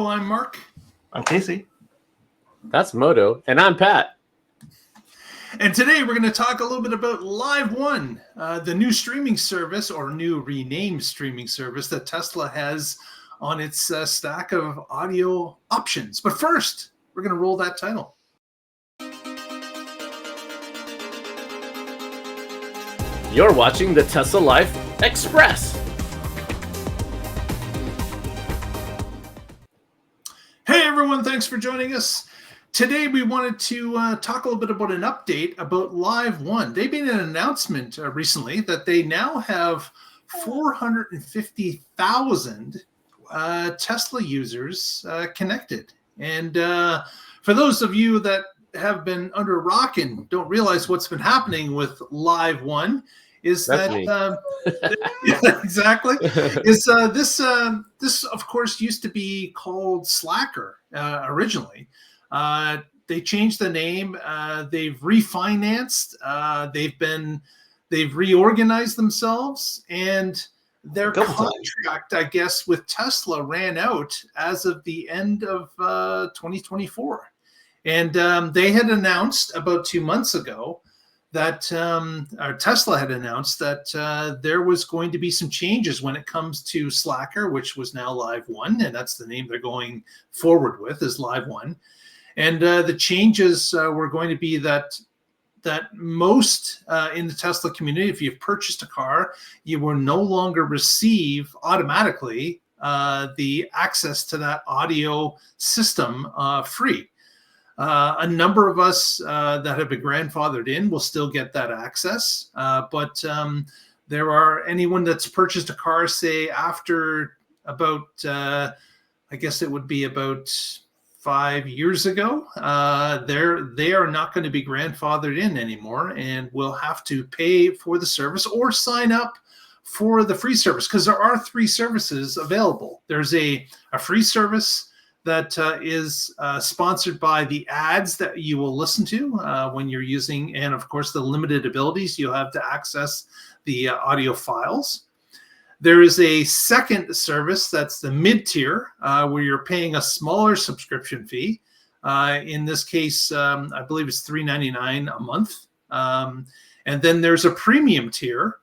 I'm Mark. I'm Casey. That's Moto. And I'm Pat. And today we're going to talk a little bit about LiveOne, the new streaming service or new renamed streaming service that Tesla has on its stack of audio options. But first, we're going to roll that title. You're watching the Tesla Life Express. Hey everyone, thanks for joining us. Today we wanted to talk a little bit about an update about LiveOne. They made an announcement recently that they now have 450,000 Tesla users connected. And for those of you that have been under a rock and don't realize what's been happening with LiveOne, is That's that me. yeah, exactly. Is this of course used to be called Slacker originally. They changed the name. They've refinanced. They've reorganized themselves, and their contract, I guess, with Tesla ran out as of the end of 2024. And they had announced about 2 months ago that Tesla had announced that there was going to be some changes when it comes to Slacker, which was now LiveOne, and that's the name they're going forward with, is LiveOne. And the changes were going to be that most in the Tesla community, if you've purchased a car, you will no longer receive automatically the access to that audio system free. A number of us that have been grandfathered in will still get that access, but there are anyone that's purchased a car, say after about, I guess it would be about 5 years ago, they are not going to be grandfathered in anymore and will have to pay for the service or sign up for the free service, because there are 3 services available. There's a free service that is sponsored by the ads that you will listen to when you're using, and of course the limited abilities you'll have to access the audio files. There is a second service that's the mid-tier where you're paying a smaller subscription fee. In this case, I believe it's $3.99 a month. And then there's a premium tier,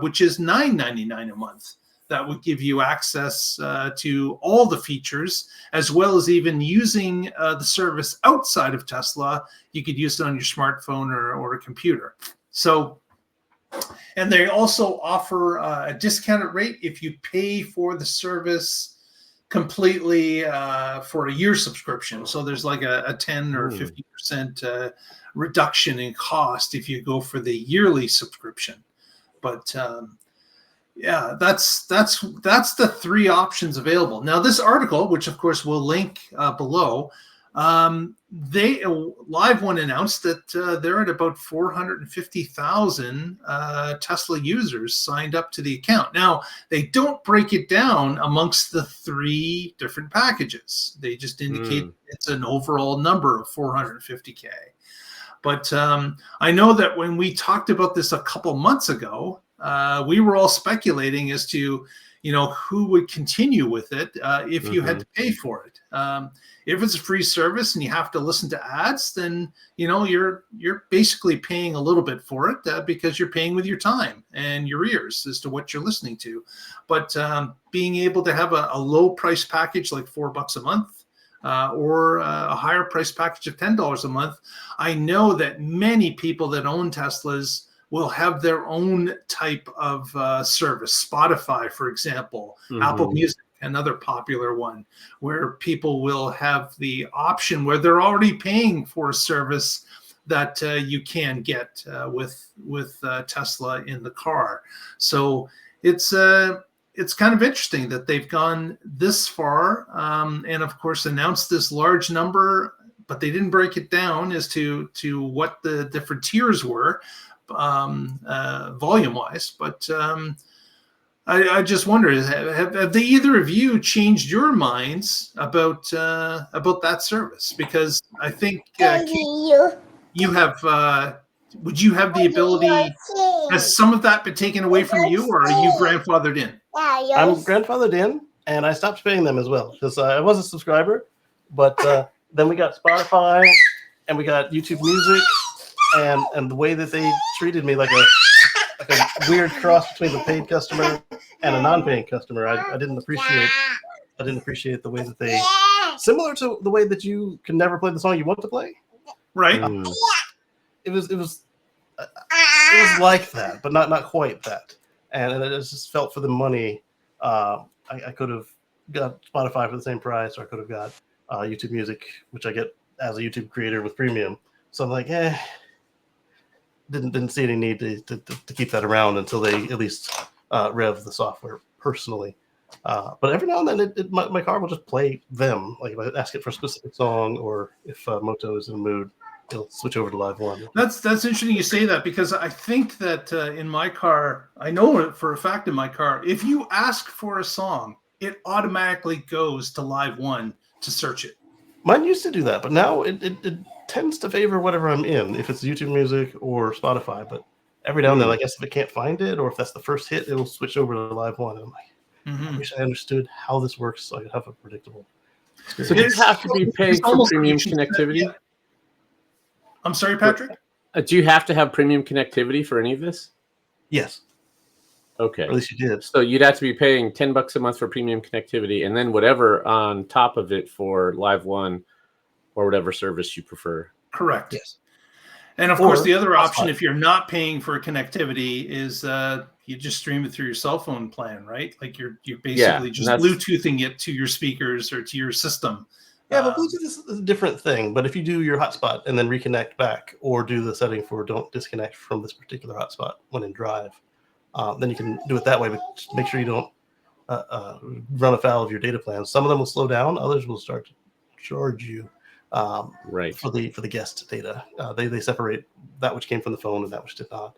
which is $9.99 a month. That would give you access to all the features, as well as even using the service outside of Tesla. You could use it on your smartphone or a computer. So, and they also offer a discounted rate if you pay for the service completely for a year subscription. So there's like a 10 or 50% reduction in cost if you go for the yearly subscription. But yeah, that's the 3 options available. Now, this article, which of course we'll link below, LiveOne announced that they're at about 450,000 Tesla users signed up to the account. Now, they don't break it down amongst the 3 different packages. They just indicate it's an overall number of 450K. But I know that when we talked about this a couple months ago, we were all speculating as to, who would continue with it if you had to pay for it. If it's a free service and you have to listen to ads, then you're basically paying a little bit for it because you're paying with your time and your ears as to what you're listening to. But being able to have a low price package like $4 a month, or a higher price package of $10 a month, I know that many people that own Teslas will have their own type of service. Spotify, for example, Apple Music, another popular one, where people will have the option where they're already paying for a service that you can get with Tesla in the car. So it's kind of interesting that they've gone this far and of course announced this large number, but they didn't break it down as to what the different tiers were volume wise. But I just wonder, have they, either of you, changed your minds about that service? Because I think you have. Would you have the ability? Has some of that been taken away from you, or are you grandfathered in? I'm grandfathered in, and I stopped paying them as well because I was a subscriber. But then we got Spotify, and we got YouTube Music, and the way that they treated me like a weird cross between the paid customer and a non-paying customer, I didn't appreciate. I didn't appreciate the way that they, similar to the way that you can never play the song you want to play. Right. It was like that, but not quite that. And it just felt for the money. I could have got Spotify for the same price, or I could have got YouTube Music, which I get as a YouTube creator with premium. So I'm like, didn't see any need to keep that around until they at least rev the software personally. But every now and then, my car will just play them. Like if I ask it for a specific song, or if Moto is in a mood, it'll switch over to LiveOne. That's interesting you say that, because I think that in my car, I know it for a fact in my car, if you ask for a song, it automatically goes to LiveOne to search it. Mine used to do that, but now it tends to favor whatever I'm in, if it's YouTube Music or Spotify. But every now and then, I guess if it can't find it, or if that's the first hit, it'll switch over to LiveOne. And I'm like, I wish I understood how this works so I could have a predictable experience. So do you have to be paying for premium connectivity? I'm sorry, Patrick? Do you have to have premium connectivity for any of this? Yes. Okay. Or at least you did. So you'd have to be paying $10 a month for premium connectivity, and then whatever on top of it for LiveOne or whatever service you prefer. Correct. Yes. And of course, the other option, if you're not paying for connectivity, is you just stream it through your cell phone plan, right? Like you're basically just Bluetoothing it to your speakers or to your system. Yeah, but Bluetooth is a different thing. But if you do your hotspot and then reconnect back, or do the setting for don't disconnect from this particular hotspot when in drive, then you can do it that way. But just make sure you don't run afoul of your data plans. Some of them will slow down. Others will start to charge you for the guest data. They separate that which came from the phone and that which did not.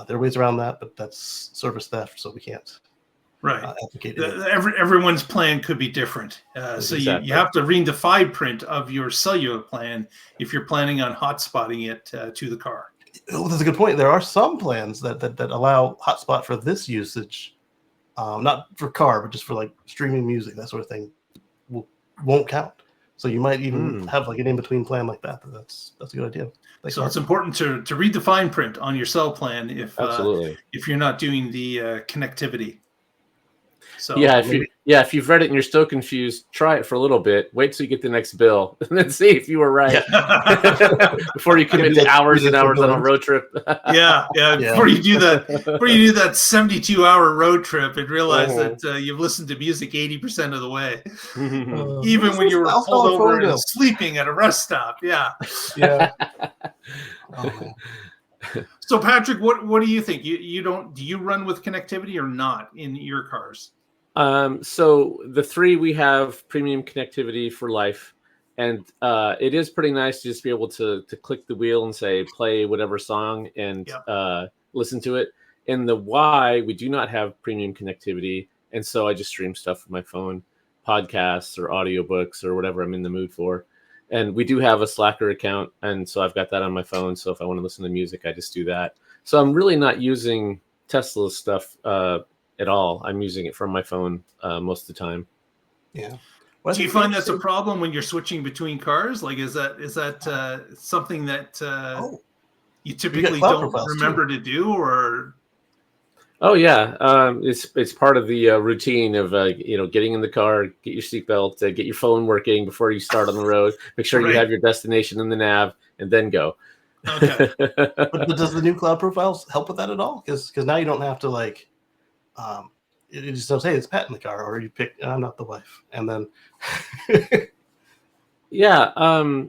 There are ways around that, but that's service theft, so we can't. Everyone's plan could be different. So you have to read the fine print of your cellular plan if you're planning on hotspotting it to the car. Oh, that's a good point. There are some plans that allow hotspot for this usage, not for car, but just for like streaming music, that sort of thing, won't count. So you might even have like an in-between plan like that. That's a good idea. So it's important to read the fine print on your cell plan if you're not doing the connectivity. So if you've read it and you're still confused, try it for a little bit. Wait till you get the next bill, and then see if you were right before you commit to hours and hours on a road trip. Before you do that 72-hour road trip and realize that you've listened to music 80% of the way, even when you were pulled over and sleeping at a rest stop. So Patrick, what do you think? Do you run with connectivity or not in your cars? So the 3 we have premium connectivity for life, and it is pretty nice to just be able to click the wheel and say play whatever song and listen to it. In the Y, we do not have premium connectivity, and so I just stream stuff from my phone, podcasts or audiobooks or whatever I'm in the mood for. And we do have a Slacker account, and so I've got that on my phone. So if I want to listen to music, I just do that. So I'm really not using Tesla's stuff at all. I'm using it from my phone most of the time. Yeah. Do you find that's a problem when you're switching between cars? Like, is that something that you typically don't remember to do, or? Oh yeah, it's part of the routine of getting in the car, get your seatbelt, get your phone working before you start on the road. Make sure you have your destination in the nav, and then go. Okay. but does the new cloud profiles help with that at all? Because now you don't have to like, it just says, hey, it's Pat in the car, or you pick, I'm not the wife, and then.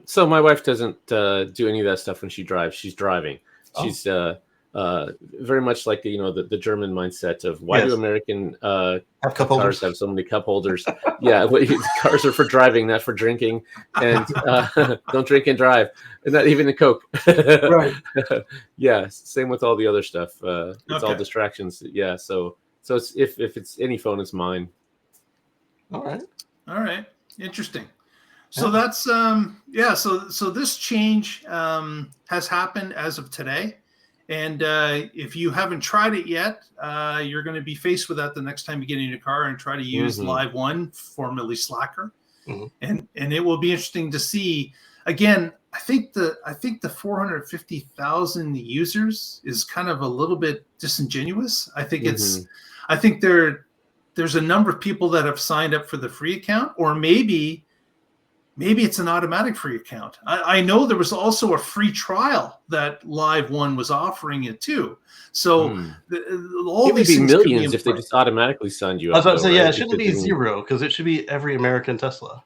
So my wife doesn't do any of that stuff when she drives. She's driving. She's very much like the German mindset of why do American cars have so many cup holders? Cars are for driving, not for drinking, and don't drink and drive, and not even a Coke. Right. Same with all the other stuff. It's all distractions. So it's if it's any phone, it's mine. All right. Interesting. So that's so this change has happened as of today. And if you haven't tried it yet, you're going to be faced with that the next time you get in your car and try to use LiveOne, formerly Slacker. And it will be interesting to see. Again, I think the 450,000 users is kind of a little bit disingenuous. I think I think there's a number of people that have signed up for the free account, or maybe it's an automatic free account. I know there was also a free trial that LiveOne was offering it too. So all it would these be things could millions if they just automatically signed you up. I was about to say, right? yeah, it shouldn't be 0 because it should be every American Tesla.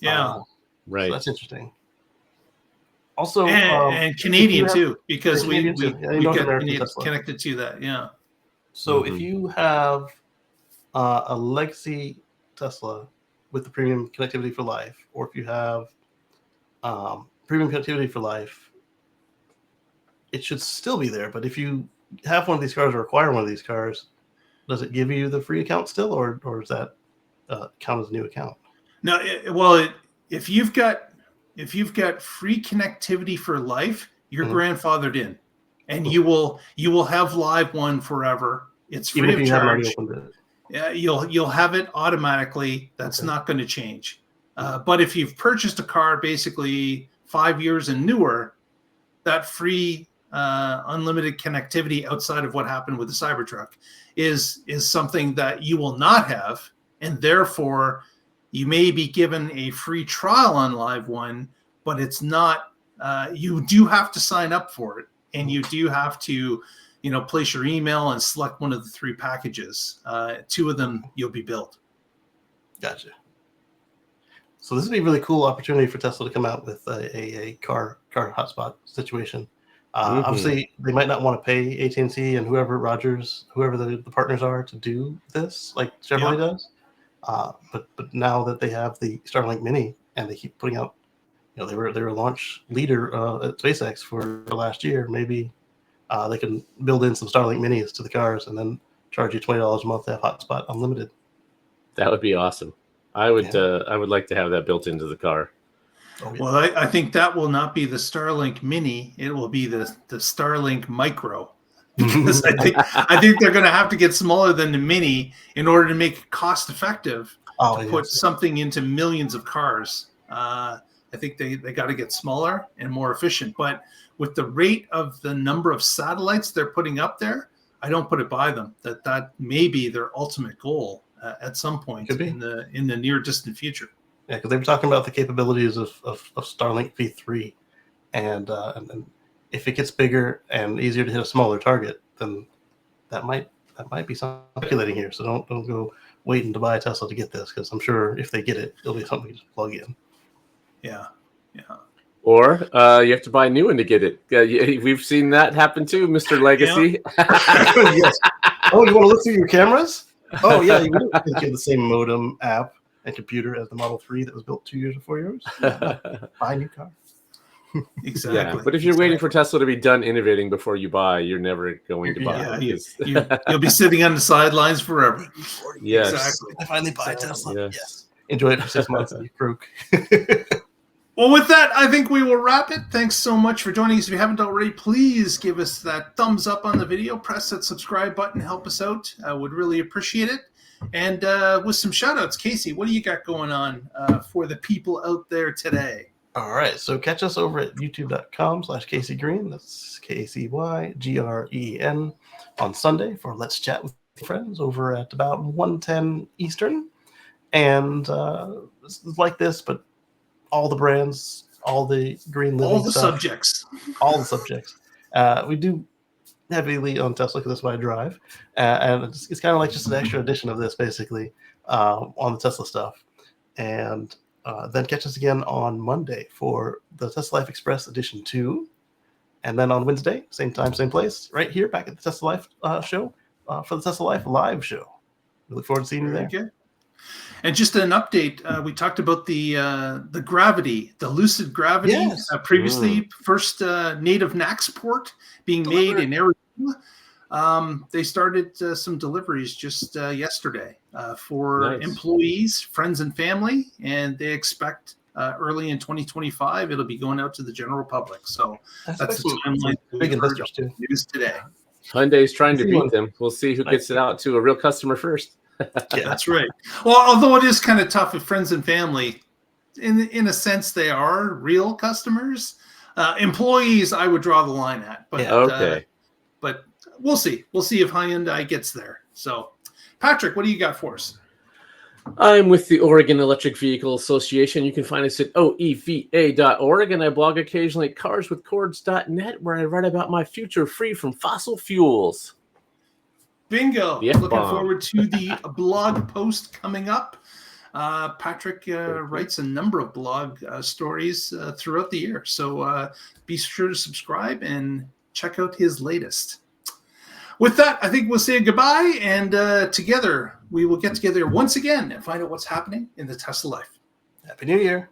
Yeah, right. So that's interesting. Also, and Canadian too, because we get Tesla connected to that. Yeah. So if you have a legacy Tesla with the premium connectivity for life, or if you have premium connectivity for life, it should still be there. But if you have one of these cars or acquire one of these cars, does it give you the free account still, or does that count as a new account? No, if you've got free connectivity for life, you're grandfathered in, and you will have LiveOne forever. It's free Even if of you haven't already charge. opened it. Yeah, you'll have it automatically. That's not going to change. But if you've purchased a car basically 5 years and newer, that free unlimited connectivity outside of what happened with the Cybertruck is something that you will not have, and therefore you may be given a free trial on LiveOne, but it's not. You do have to sign up for it, and you do have to, place your email and select one of the 3 packages. 2 of them you'll be billed. Gotcha. So this would be a really cool opportunity for Tesla to come out with a car hotspot situation. Obviously, they might not want to pay AT&T and whoever the partners are to do this, like Chevrolet does. But now that they have the Starlink Mini and they keep putting out, they were a launch leader at SpaceX for last year. Maybe they can build in some Starlink Minis to the cars and then charge you $20 a month to have hotspot unlimited. That would be awesome. I would like to have that built into the car. Oh, yeah. Well, I think that will not be the Starlink Mini. It will be the Starlink Micro, because I think they're going to have to get smaller than the Mini in order to make it cost effective to put something into millions of cars. I think they got to get smaller and more efficient. But with the rate of the number of satellites they're putting up there, I don't put it by them that may be their ultimate goal at some point in the near distant future. Yeah, because they were talking about the capabilities of Starlink V3, and if it gets bigger and easier to hit a smaller target, then that might be something speculating here. So don't go waiting to buy a Tesla to get this, because I'm sure if they get it, it'll be something you just plug in. Yeah. Or you have to buy a new one to get it. We've seen that happen too, Mr. Legacy. Yes. Oh, you want to look through your cameras? Oh, yeah, you would have the same modem, app, and computer as the Model 3 that was built 2 years before yours. Buy a new car. Exactly. Yeah, but if you're waiting for Tesla to be done innovating before you buy, you're never going to buy. Yeah, you'll be sitting on the sidelines forever. Yes. Exactly. I finally buy a Tesla. Yes. Enjoy it for 6 months and you croak. Well, with that, I think we will wrap it. Thanks so much for joining us. If you haven't already, please give us that thumbs up on the video. Press that subscribe button. Help us out. I would really appreciate it. And with some shout-outs, Casey, what do you got going on for the people out there today? All right. So catch us over at youtube.com/Casey Green. That's KCYGREN on Sunday for Let's Chat with Friends over at about 1:10 Eastern. And it's like this, but all the brands, all the green living all the stuff, subjects. We do heavily on Tesla because that's what I drive, and it's kind of like just an extra edition of this, basically, on the Tesla stuff. And then catch us again on Monday for the Tesla Life Express Edition 2, and then on Wednesday, same time, same place, right here back at the Tesla Life show for the Tesla Life live show. We look forward to seeing you there. Okay. And just an update, we talked about the Gravity, the Lucid Gravity, previously, first native NACS port being made in Arizona. They started some deliveries just yesterday for employees, friends, and family, and they expect early in 2025, it'll be going out to the general public. So that's the some timeline. big investors too. News today. Hyundai's trying to beat them. We'll see who gets it out to a real customer first. Yeah, that's right. Well, although it is kind of tough with friends and family, in a sense, they are real customers. Employees, I would draw the line at. But Okay. But we'll see. We'll see if Hyundai gets there. So, Patrick, what do you got for us? I'm with the Oregon Electric Vehicle Association. You can find us at oeva.org, and I blog occasionally at carswithcords.net, where I write about my future free from fossil fuels. Bingo. The Looking F-bomb. forward to the blog post coming up. Patrick writes a number of blog stories throughout the year. So be sure to subscribe and check out his latest. With that, I think we'll say goodbye, and together we will get together once again and find out what's happening in the Tesla life. Happy New Year.